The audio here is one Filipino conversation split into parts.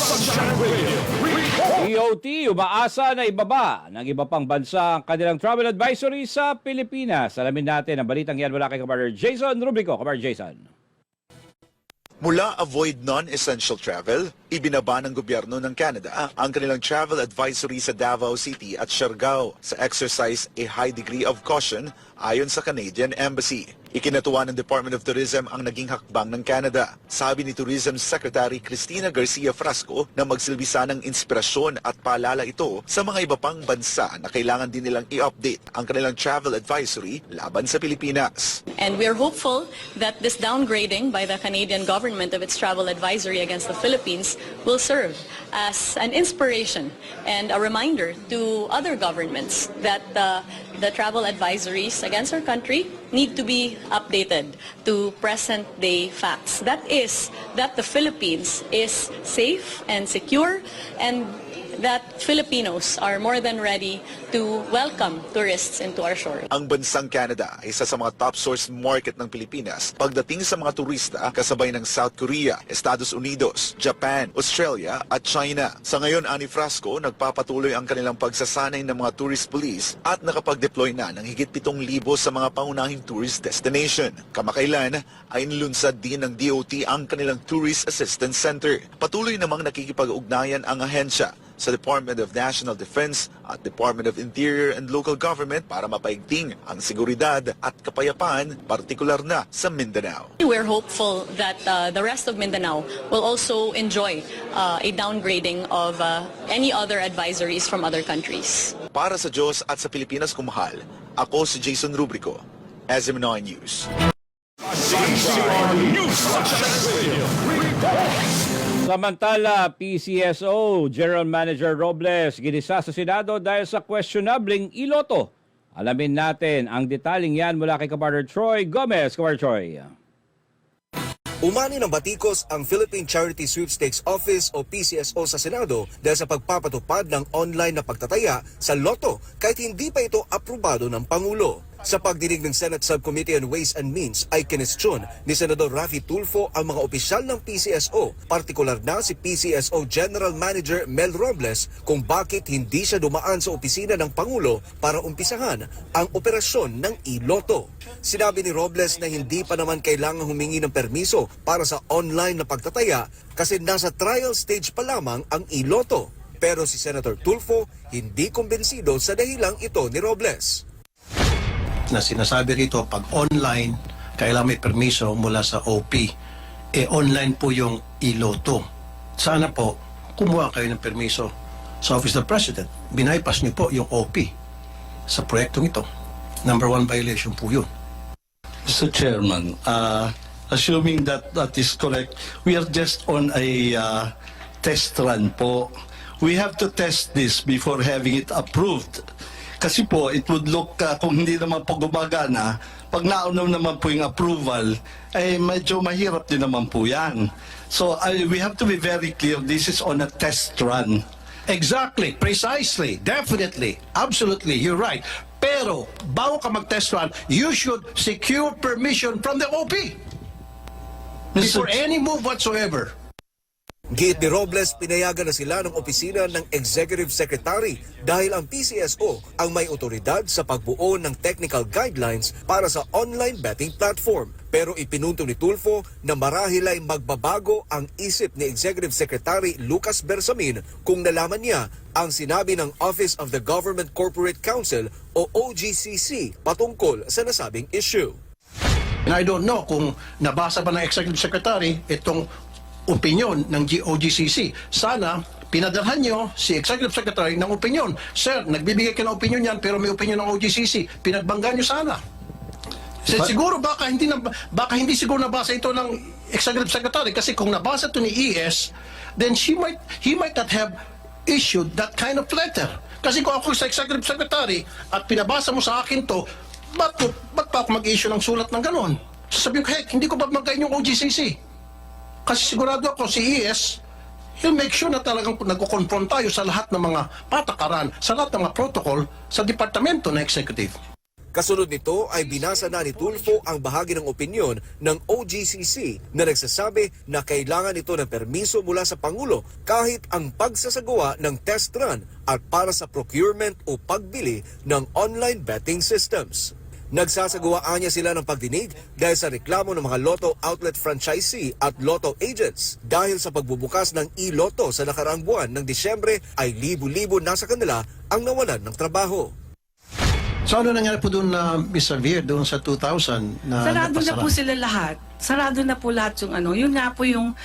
Sunshine Radio. DOT umaasa na ibaba ng iba pang bansa ang kanilang travel advisory sa Pilipinas. Alamin natin ang balitang yan mula kay Kabar Jason Rubrico. Kabar Jason. Mula avoid non-essential travel, ibinaba ng gobyerno ng Canada ang kanilang travel advisory sa Davao City at Siargao sa exercise a high degree of caution ayon sa Canadian Embassy. Ikinatuwa ng Department of Tourism ang naging hakbang ng Canada. Sabi ni Tourism Secretary Cristina Garcia Frasco na magsilbi ng inspirasyon at paalala ito sa mga iba pang bansa na kailangan din nilang i-update ang kanilang travel advisory laban sa Pilipinas. And we're hopeful that this downgrading by the Canadian government of its travel advisory against the Philippines will serve as an inspiration and a reminder to other governments that the travel advisories against our country need to be updated to present-day facts. That is, that the Philippines is safe and secure, and that Filipinos are more than ready to welcome tourists into our shore. Ang bansang Canada ay isa sa mga top source market ng Pilipinas pagdating sa mga turista kasabay ng South Korea, Estados Unidos, Japan, Australia at China. Sa ngayon, Ani Frasco, nagpapatuloy ang kanilang pagsasanay ng mga tourist police at nakapag-deploy na ng higit 7,000 sa mga pangunahing tourist destination. Kamakailan ay nilunsad din ng DOT ang kanilang Tourist Assistance Center. Patuloy namang nakikipag-ugnayan ang ahensya sa Department of National Defense at Department of Interior and Local Government para mapaigting ang seguridad at kapayapaan, partikular na sa Mindanao. We're hopeful that the rest of Mindanao will also enjoy a downgrading of any other advisories from other countries. Para sa Diyos at sa Pilipinas kumahal, ako si Jason Rubrico, SMNI News. Sunshine Radio. Samantala, PCSO General Manager Robles ginisa sa Senado dahil sa questionabling iloto. Alamin natin ang detaling yan mula kay Kabar Troy Gomez. Kabar Troy. Umani ng batikos ang Philippine Charity Sweepstakes Office o PCSO sa Senado dahil sa pagpapatupad ng online na pagtataya sa loto kahit hindi pa ito aprobado ng Pangulo. Sa pagdinig ng Senate Subcommittee on Ways and Means ay kinestyon ni Senador Raffy Tulfo ang mga opisyal ng PCSO, partikular na si PCSO General Manager Mel Robles kung bakit hindi siya dumaan sa opisina ng Pangulo para umpisahan ang operasyon ng iloto. Sinabi ni Robles na hindi pa naman kailangan humingi ng permiso para sa online na pagtataya kasi nasa trial stage pa lamang ang iloto. Pero si Senator Tulfo hindi kumbensido sa dahilang ito ni Robles. Na sinasabi rito, pag online, kailangan may permiso mula sa OP. Online po yung iloto. Sana po, kumuha kayo ng permiso sa Office of the President. Binaypas niyo po yung OP sa proyektong ito. Number 1 violation po yun. Mr. Chairman, assuming that that is correct, we are just on a test run po. We have to test this before having it approved. Kasi po, it would look, kung hindi naman po gumagana, pag naunaw naman po yung approval, eh medyo mahirap din naman po yan. So we have to be very clear, this is on a test run. Exactly, precisely, definitely, absolutely, you're right. Pero, bago ka mag-test run, you should secure permission from the OP before any move whatsoever. Giit ni Robles, pinayagan na sila ng opisina ng Executive Secretary dahil ang PCSO ang may otoridad sa pagbuo ng technical guidelines para sa online betting platform. Pero ipinunto ni Tulfo na marahil ay magbabago ang isip ni Executive Secretary Lucas Bersamin kung nalaman niya ang sinabi ng Office of the Government Corporate Council o OGCC patungkol sa nasabing issue. And I don't know kung nabasa ba ng Executive Secretary itong opinion ng OGCC. Sana pinadalhan nyo si Executive Secretary ng opinion. Sir, nagbibigay ka ng opinion yan pero may opinion ng OGCC. Pinagbangga nyo sana. Siguro baka hindi siguro nabasa ito ng Executive Secretary kasi kung nabasa ito ni ES, then he might not have issued that kind of letter. Kasi kung ako sa Executive Secretary at pinabasa mo sa akin to, ba't pa ako mag-issue ng sulat ng ganon? Sasabihin ko, heck, hindi ko ba magkain yung OGCC? Kasi sigurado ako si ES, he'll make sure na talagang nagko-confront tayo sa lahat ng mga patakaran, sa lahat ng mga protocol sa departamento na executive. Kasunod nito ay binasa na ni Tulfo ang bahagi ng opinyon ng OGCC na nagsasabi na kailangan ito ng permiso mula sa Pangulo kahit ang pagsasagawa ng test run at para sa procurement o pagbili ng online betting systems. Nagsasagawaan niya sila ng pagdinig dahil sa reklamo ng mga Lotto outlet franchisee at Lotto agents. Dahil sa pagbubukas ng e-Lotto sa nakaraang buwan ng Disyembre ay libu-libo na sa kanila ang nawalan ng trabaho. So ano nangyari po doon na Ms. Xavier doon sa 2000 na Sarado na napasara? po sila lahat. Sarado na po lahat yung ano. Yun nga po yung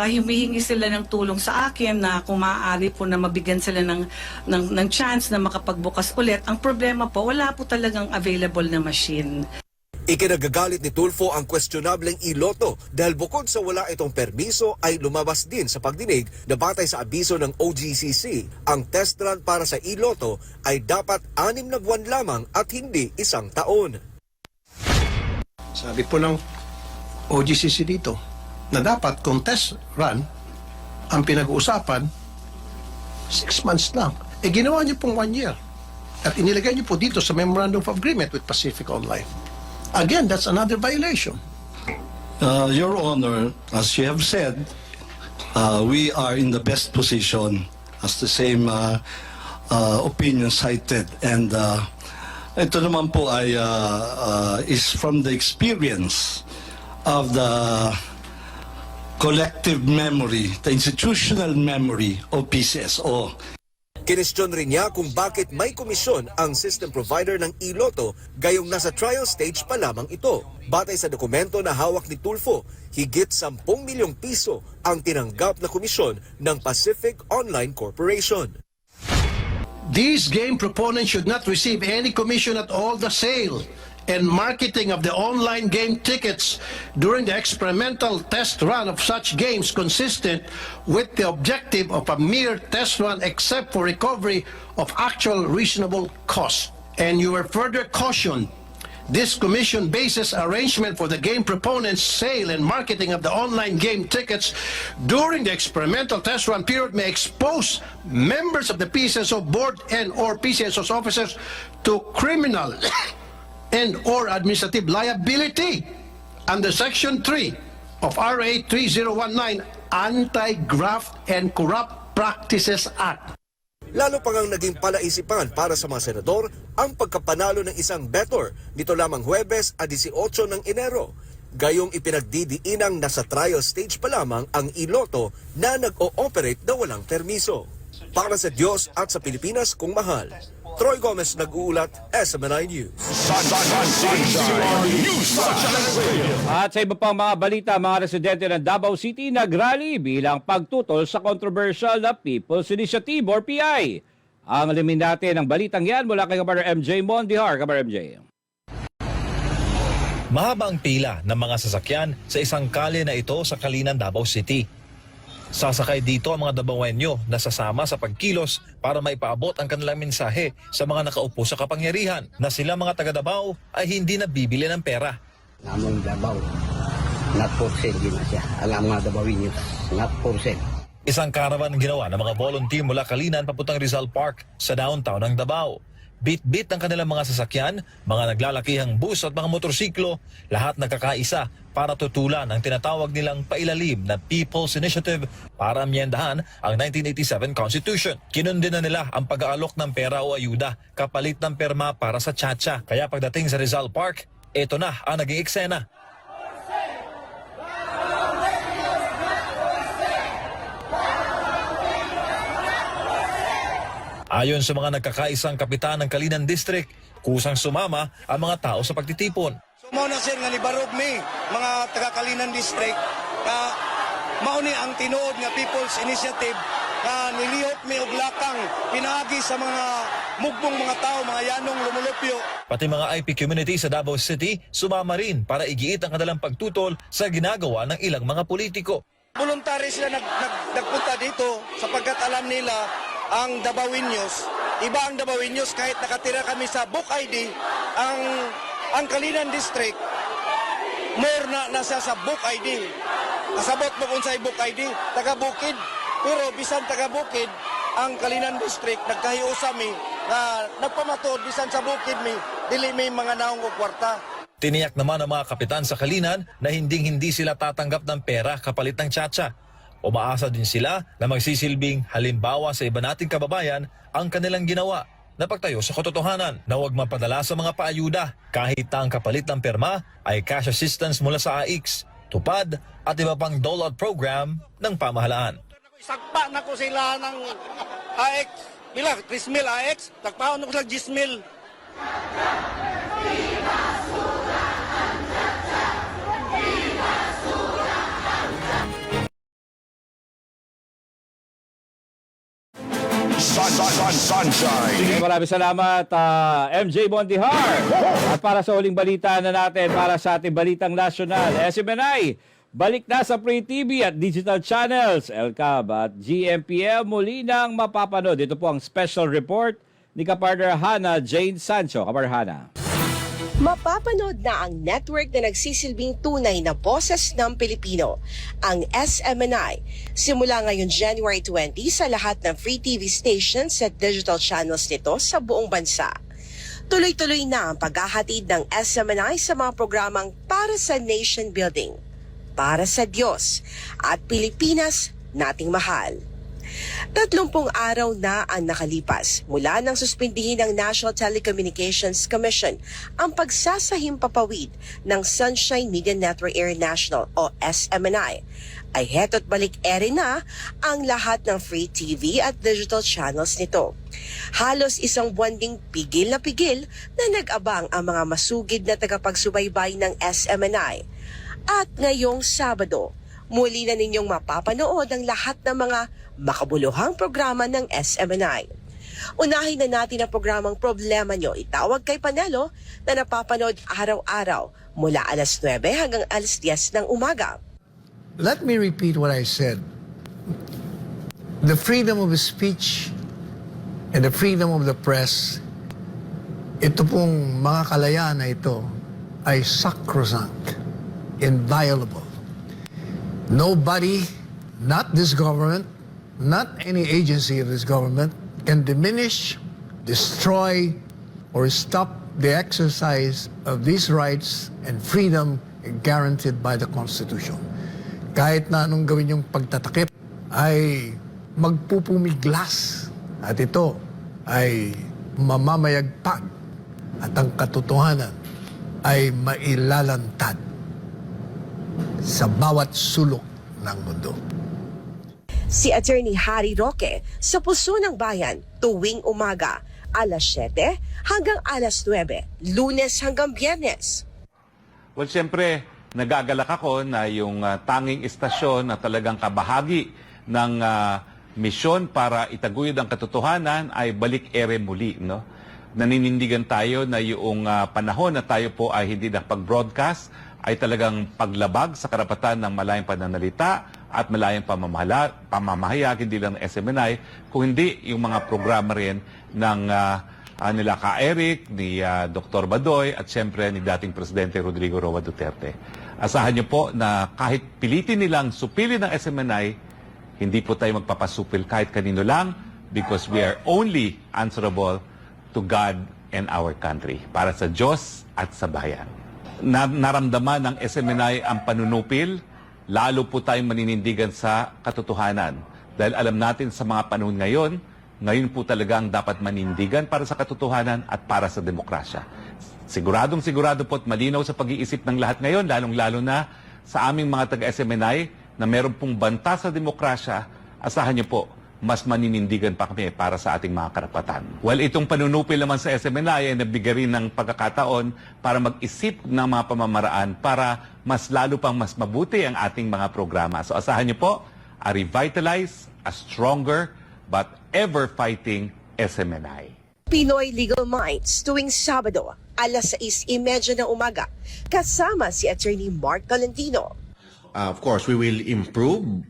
humihingi sila ng tulong sa akin na kung maaari po na mabigyan sila ng chance na makapagbukas ulit. Ang problema po, wala po talagang available na machine. Ikinagagalit ni Tulfo ang questionableng e-Lotto dahil bukod sa wala itong permiso ay lumabas din sa pagdinig na batay sa abiso ng OGCC. Ang test run para sa e-Lotto ay dapat 6 na buwan lamang at hindi 1 taon. Sabi po ng OGCC dito na dapat kung test run ang pinag-uusapan 6 months lang. Ginawa niyo pong 1 year. At inilagay niyo po dito sa Memorandum of Agreement with Pacific Online. Again, that's another violation. Your Honor, as you have said, we are in the best position as the same opinion cited. And ito naman po ay is from the experience of the collective memory, the institutional memory of PCSO. Kinestyon rin niya kung bakit may komisyon ang system provider ng e-Lotto gayong nasa trial stage pa lamang ito. Batay sa dokumento na hawak ni Tulfo, higit 10 milyong piso ang tinanggap na komisyon ng Pacific Online Corporation. These game proponents should not receive any commission at all the sale and marketing of the online game tickets during the experimental test run of such games consistent with the objective of a mere test run except for recovery of actual reasonable cost. And you are further cautioned, this commission basis arrangement for the game proponents' sale and marketing of the online game tickets during the experimental test run period may expose members of the PCSO board and or PCSO's officers to criminal and or administrative liability under Section 3 of RA 3019 Anti-Graft and Corrupt Practices Act. Lalo pang ang naging palaisipan para sa mga senador ang pagkapanalo ng isang bettor nito lamang Huwebes at 18 ng Enero. Gayong ipinagdidiinang nasa trial stage pa lamang ang e-Lotto na nag-o-operate na walang permiso. Para sa Diyos at sa Pilipinas kung mahal. Troy Gomez nag-uulat, SMNI News. At sa iba pang mga balita, mga residente ng Davao City nagrally bilang pagtutol sa controversial na People's Initiative or PI. Ang alamin natin ang balitang yan mula kay Kabar MJ Mondihar. Kabar MJ. Mahaba ang pila ng mga sasakyan sa isang kalye na ito sa Kalinan, Davao City. Sasakay dito ang mga Davaoenyo na sasama sa pagkilos para maipaabot ang kanilang mensahe sa mga nakaupo sa kapangyarihan na sila mga taga Davao ay hindi na bibili ng pera. Namong Davao, not for sale din na siya. Alam mga Davaoenyo, not for sale. Isang karavan ang ginawa ng mga volunteer mula Kalinan papuntang Rizal Park sa downtown ng Davao. Bit-bit ang kanilang mga sasakyan, mga naglalakihang bus at mga motorsiklo, lahat nagkakaisa para tutulan ang tinatawag nilang pailalim na People's Initiative para amyendahan ang 1987 Constitution. Kinundin na nila ang pag-aalok ng pera o ayuda kapalit ng perma para sa tsa-tsa. Kaya pagdating sa Rizal Park, ito na ang naging eksena. Ayon sa mga nagkakaisang kapitan ng Kalinan District, kusang sumama ang mga tao sa pagtitipon. Mao na sir nga nibarog mi mga taga Kalinan District mao ni ang tinuod nga People's Initiative nilihok mi og lakang pinaagi sa mga mugbong mga tao, mga yanong lumulupyo. Pati mga IP community sa Davao City sumama rin para igiit ang kanilang pagtutol sa ginagawa ng ilang mga politiko. Voluntary sila nagpunta dito sapagkat alam nila ang Davaoenyos, iba ang Davaoenyos kahit nakatira kami sa Book ID, ang Kalinan District, more na nasa sa Book ID. Kasabot mo kung sa Book ID, taga-Bukid. Pero bisan taga-Bukid, ang Kalinan District, nagkahiusa mi, na nagpamatod, bisan sa Bukid mi, dili may mga naong og kwarta. Tiniyak naman ng mga kapitan sa Kalinan na hindi sila tatanggap ng pera kapalit ng tiyatsa. Umaasa din sila na magsisilbing halimbawa sa iba nating kababayan ang kanilang ginawa na pagtayo sa katotohanan na huwag mapadala sa mga paayuda kahit na ang kapalit ng perma ay cash assistance mula sa AIX, tupad at iba pang dole program ng pamahalaan. Sagpa na ko sila ng AX. Pila? 3,000 AX? Tagpaon ko sila 10,000. Sunshine. Maraming salamat, MJ Bondihar. At para sa huling balita na natin, para sa ating balitang nasyonal, SMNI, balik na sa Free TV at digital channels. LCAB at GMPL muli nang mapapanood. Ito po ang special report ni Kapartner Hana Jane Sancho. Kapartner Hana. Mapapanood na ang network na nagsisilbing tunay na boses ng Pilipino, ang SMNI, simula ngayon January 20 sa lahat ng free TV stations at digital channels nito sa buong bansa. Tuloy-tuloy na ang paghahatid ng SMNI sa mga programang para sa nation building, para sa Diyos at Pilipinas nating mahal. 30 araw na ang nakalipas mula nang suspindihin ng National Telecommunications Commission ang pagsasahimpapawid ng Sunshine Media Network International o SMNI, ay heto't balik ere na ang lahat ng free TV at digital channels nito. Halos isang buwan ding pigil na nag-abang ang mga masugid na tagapagsubaybay ng SMNI. At ngayong Sabado, muli na ninyong mapapanood ang lahat ng mga makabuluhang programa ng SMNI. Unahin na natin ang programang Problema Nyo, Itawag kay Panelo na napapanood araw-araw mula alas 9 hanggang alas 10 ng umaga. Let me repeat what I said. The freedom of speech and the freedom of the press, ito pong mga kalayaan na ito ay sacrosanct, inviolable. Nobody, not this government, not any agency of this government, can diminish, destroy, or stop the exercise of these rights and freedom guaranteed by the Constitution. Kahit na anong gawin yung pagtatakip ay magpupumiglas at ito ay mamamayagpag at ang katotohanan ay mailalantad sa bawat sulok ng mundo. Si Attorney Harry Roque sa Puso ng Bayan tuwing umaga, alas 7 hanggang alas 9, Lunes hanggang Biyernes. Well, siyempre, nagagalak ako na yung tanging istasyon na talagang kabahagi ng misyon para itaguyod ang katotohanan ay balik ere muli, no? Naninindigan tayo na yung panahon na tayo po ay hindi nakapag-broadcast ay talagang paglabag sa karapatan ng malayang pananalita at malayang pamamahayag, hindi lang ng SMNI, kung hindi yung mga programa rin ng nila Ka Eric, ni Dr. Badoy, at siyempre ni dating Presidente Rodrigo Roa Duterte. Asahan niyo po na kahit pilitin nilang supilin ng SMNI, hindi po tayo magpapasupil kahit kanino lang because we are only answerable to God and our country, para sa Diyos at sa bayan. Naramdaman ng SMNI ang panunupil, lalo po tayong maninindigan sa katotohanan. Dahil alam natin sa mga panahon ngayon po talaga ang dapat manindigan para sa katotohanan at para sa demokrasya. Sigurado po at malinaw sa pag-iisip ng lahat ngayon, lalong-lalo na sa aming mga taga-SMNI na meron pong banta sa demokrasya, asahan niyo po, mas maninindigan pa kami para sa ating mga karapatan. Well, itong panunupil naman sa SMNI ay nabigay rin ng pagkakataon para mag-isip ng mga pamamaraan para mas lalo pang mas mabuti ang ating mga programa. So asahan niyo po, a revitalized, a stronger, but ever-fighting SMNI. Pinoy Legal Minds tuwing Sabado, alas 6:30 ng umaga, kasama si Attorney Mark Tolentino. Of course, we will improve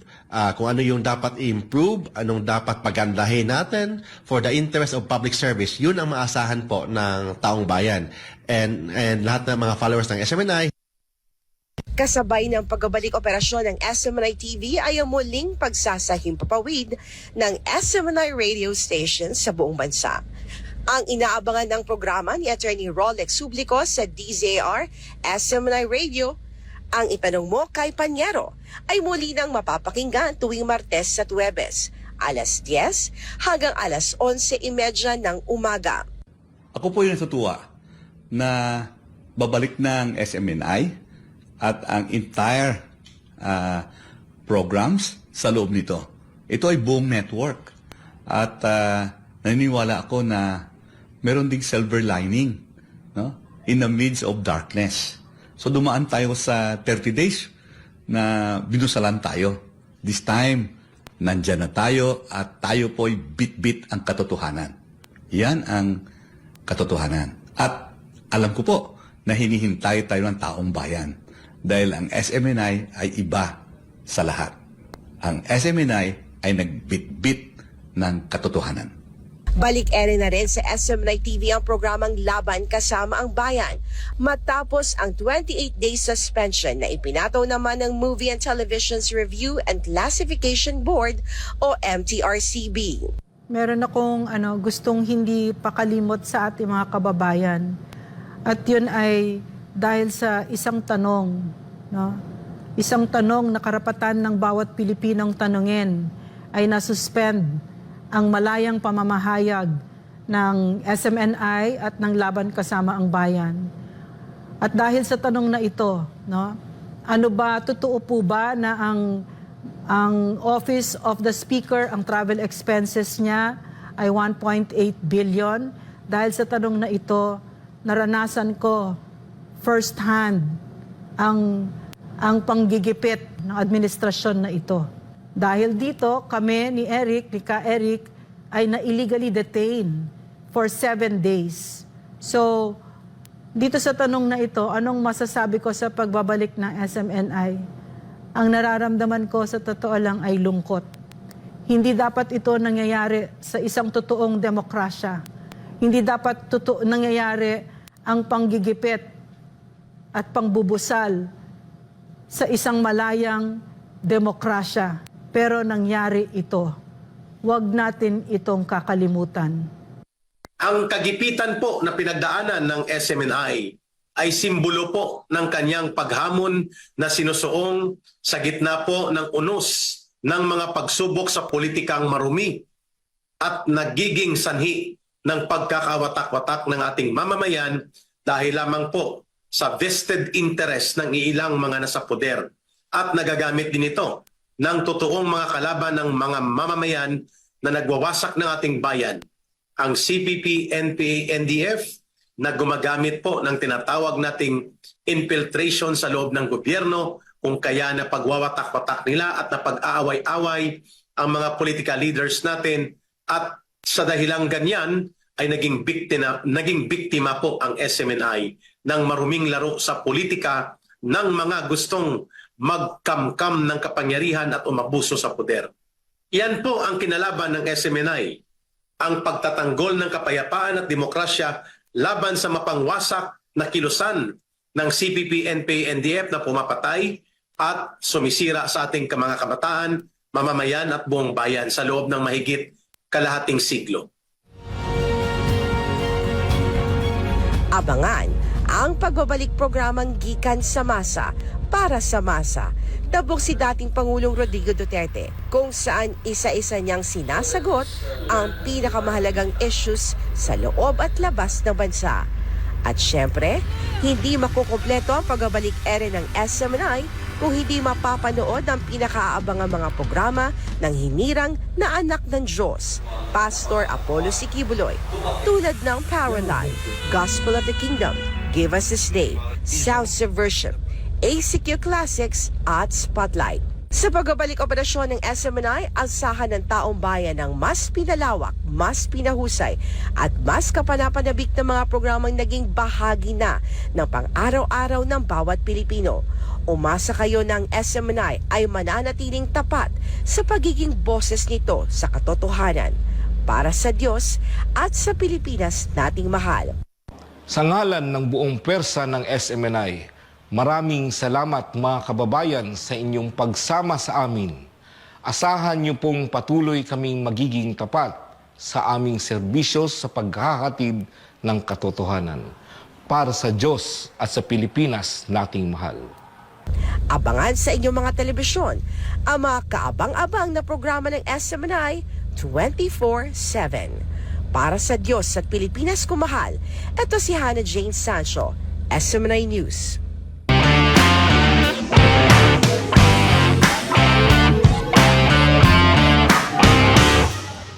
kung ano yung dapat i-improve, anong dapat pagandahin natin for the interest of public service. Yun ang maasahan po ng taong bayan. And lahat ng mga followers ng SMNI. Kasabay ng pagbabalik operasyon ng SMNI TV ay ang muling pagsasahimpapawid ng SMNI radio station sa buong bansa. Ang inaabangan ng programa ni Attorney Rolex Sublico sa DZAR, SMNI Radio, ang itanong mo kay Panyero ay muli nang mapapakinggan tuwing Martes at Huwebes, alas 10 hanggang alas 11:30 ng umaga. Ako po yung natutuwa na babalik ng SMNI at ang entire programs sa loob nito. Ito ay buong network at naniniwala ako na meron ding silver lining, no? In the midst of darkness. So dumaan tayo sa 30 days na binusalan tayo. This time, nandyan na tayo at tayo po'y bit-bit ang katotohanan. Yan ang katotohanan. At alam ko po na hinihintay tayo ng taong bayan dahil ang SMNI ay iba sa lahat. Ang SMNI ay nagbit-bit ng katotohanan. Balik-ere na rin sa SMNI TV ang programang Laban Kasama ang Bayan matapos ang 28 days suspension na ipinataw naman ng Movie and Television's Review and Classification Board o MTRCB. Meron akong gustong hindi pakalimot sa ating mga kababayan. At yun ay dahil sa isang tanong, no? Isang tanong na karapatan ng bawat Pilipinong tanungin ay nasuspend ang malayang pamamahayag ng SMNI at ng Laban Kasama ang Bayan. At dahil sa tanong na ito, no, ano ba, totoo po ba na ang Office of the Speaker, ang travel expenses niya ay 1.8 billion? Dahil sa tanong na ito, naranasan ko first hand ang panggigipit ng administrasyon na ito. Dahil dito, kami ni Ka Eric, ay na-illegally detained for 7 days. So, dito sa tanong na ito, anong masasabi ko sa pagbabalik ng SMNI? Ang nararamdaman ko sa totoo lang ay lungkot. Hindi dapat ito nangyayari sa isang totoong demokrasya. Hindi dapat nangyayari ang panggigipit at pangbubusal sa isang malayang demokrasya. Pero nangyari ito. Huwag natin itong kakalimutan. Ang kagipitan po na pinagdaanan ng SMNI ay simbolo po ng kanyang paghamon na sinusuong sa gitna po ng unos ng mga pagsubok sa politikang marumi at nagiging sanhi ng pagkakawatak-watak ng ating mamamayan dahil lamang po sa vested interest ng ilang mga nasa poder at nagagamit din ito ng totoong mga kalaban ng mga mamamayan na nagwawasak ng ating bayan. Ang CPP, NPA, NDF na gumagamit po ng tinatawag nating infiltration sa loob ng gobyerno kung kaya na pagwawatak-watak nila at na pag-aaway-away ang mga political leaders natin at sa dahilang ganyan ay naging biktima po ang SMNI ng maruming laro sa politika ng mga gustong magkamkam ng kapangyarihan at umabuso sa poder. Yan po ang kinalaban ng SMNI, ang pagtatanggol ng kapayapaan at demokrasya laban sa mapangwasak na kilusan ng CPP, NPA, NDF na pumapatay at sumisira sa ating mga kabataan, mamamayan at buong bayan sa loob ng mahigit kalahating siglo. Abangan ang pagbabalik programang Gikan sa Masa para sa Masa. Tabog si dating Pangulong Rodrigo Duterte kung saan isa-isa niyang sinasagot ang pinakamahalagang issues sa loob at labas ng bansa. At syempre, hindi makukumpleto ang pagbabalik ere ng SMNI kung hindi mapapanood ang pinakaabangang mga programa ng hinirang na anak ng Diyos, Pastor Apollo Siquibuloy, tulad ng Powerline, Gospel of the Kingdom, Give Us This Day, South Subversion, ACQ Classics at Spotlight. Sa pagbabalik operasyon ng SMNI, asahan ng taong bayan ng mas pinalawak, mas pinahusay at mas kapanapanabik na mga programang naging bahagi na ng pang-araw-araw ng bawat Pilipino. Umasa kayo ng SMNI ay mananatiling tapat sa pagiging boses nito sa katotohanan para sa Diyos at sa Pilipinas nating mahal. Sa ngalan ng buong pwersa ng SMNI, maraming salamat mga kababayan sa inyong pagsama sa amin. Asahan niyo pong patuloy kaming magiging tapat sa aming serbisyo sa paghahatid ng katotohanan. Para sa Diyos at sa Pilipinas nating mahal. Abangan sa inyong mga telebisyon ang mga kaabang-abang na programa ng SMNI 24/7. Para sa Diyos at Pilipinas kumahal, ito si Hannah Jane Sancho, SMNI News.